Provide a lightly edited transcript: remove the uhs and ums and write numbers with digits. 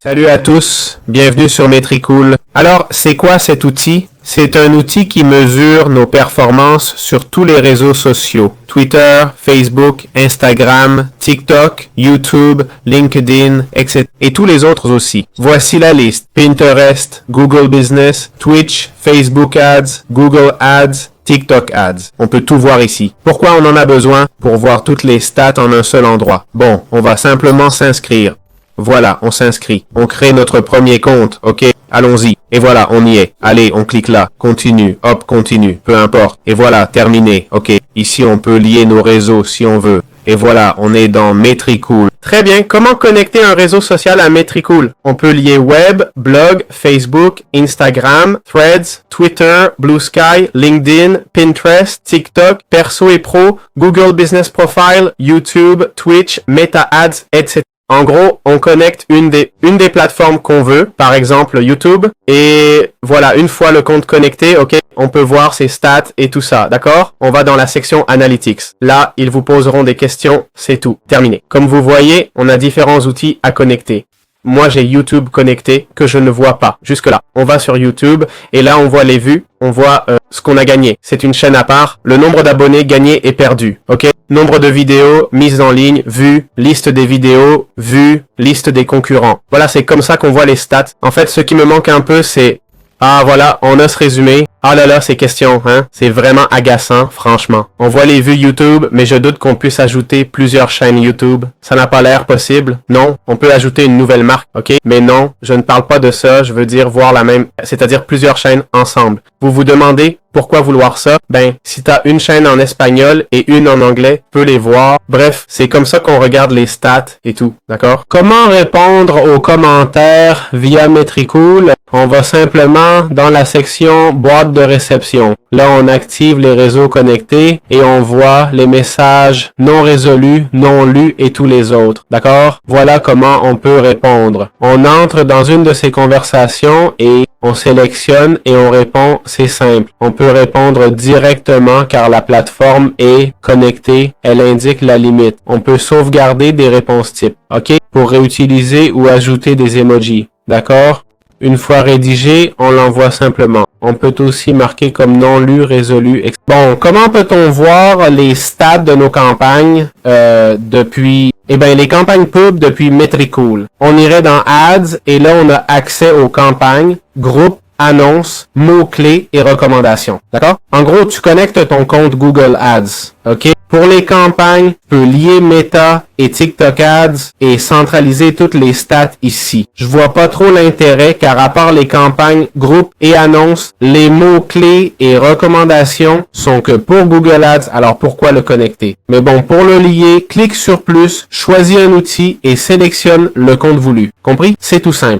Salut à tous, bienvenue sur Metricool. Alors, c'est quoi cet outil? C'est un outil qui mesure nos performances sur tous les réseaux sociaux. Twitter, Facebook, Instagram, TikTok, YouTube, LinkedIn, etc. Et tous les autres aussi. Voici la liste. Pinterest, Google Business, Twitch, Facebook Ads, Google Ads, TikTok Ads. On peut tout voir ici. Pourquoi on en a besoin? Pour voir toutes les stats en un seul endroit. Bon, on va simplement s'inscrire. Voilà, on s'inscrit. On crée notre premier compte, ok? Allons-y. Et voilà, on y est. Allez, on clique là. Continue. Hop, continue. Peu importe. Et voilà, terminé. Ok. Ici, on peut lier nos réseaux si on veut. Et voilà, on est dans Metricool. Très bien. Comment connecter un réseau social à Metricool? On peut lier web, blog, Facebook, Instagram, Threads, Twitter, Blue Sky, LinkedIn, Pinterest, TikTok, Perso et Pro, Google Business Profile, YouTube, Twitch, Meta Ads, etc. En gros, on connecte une des plateformes qu'on veut, par exemple YouTube, et voilà, une fois le compte connecté, ok, on peut voir ses stats et tout ça, d'accord? On va dans la section Analytics. Là, ils vous poseront des questions, c'est tout, terminé. Comme vous voyez, on a différents outils à connecter. Moi, j'ai YouTube connecté que je ne vois pas jusque-là. On va sur YouTube et là, on voit les vues, on voit ce qu'on a gagné. C'est une chaîne à part. Le nombre d'abonnés gagnés et perdus. Ok? Nombre de vidéos mises en ligne, vues, liste des vidéos, vues, liste des concurrents. Voilà, c'est comme ça qu'on voit les stats. En fait, ce qui me manque un peu, c'est voilà, on a ce résumé. Ah là là, ces questions, hein? C'est vraiment agaçant, franchement. On voit les vues YouTube, mais je doute qu'on puisse ajouter plusieurs chaînes YouTube. Ça n'a pas l'air possible. Non, on peut ajouter une nouvelle marque, ok? Mais non, je ne parle pas de ça, je veux dire voir la même, c'est-à-dire plusieurs chaînes ensemble. Vous vous demandez pourquoi vouloir ça? Ben, si t'as une chaîne en espagnol et une en anglais, tu peux les voir. Bref, c'est comme ça qu'on regarde les stats et tout, d'accord? Comment répondre aux commentaires via Metricool? On va simplement dans la section boîte de réception. Là, on active les réseaux connectés et on voit les messages non résolus, non lus et tous les autres. D'accord? Voilà comment on peut répondre. On entre dans une de ces conversations et on sélectionne et on répond, c'est simple. On peut répondre directement car la plateforme est connectée, elle indique la limite. On peut sauvegarder des réponses types, ok? Pour réutiliser ou ajouter des emojis. D'accord? Une fois rédigé, on l'envoie simplement. On peut aussi marquer comme non lu, résolu. Bon, comment peut-on voir les stats de nos campagnes depuis... Eh bien, les campagnes pub depuis Metricool. On irait dans Ads et là, on a accès aux campagnes, groupes, annonces, mots-clés et recommandations. D'accord? En gros, tu connectes ton compte Google Ads. OK? Pour les campagnes, tu peux lier Meta et TikTok Ads et centraliser toutes les stats ici. Je vois pas trop l'intérêt car à part les campagnes, groupes et annonces, les mots-clés et recommandations sont que pour Google Ads, alors pourquoi le connecter? Mais bon, pour le lier, clique sur plus, choisis un outil et sélectionne le compte voulu. Compris? C'est tout simple.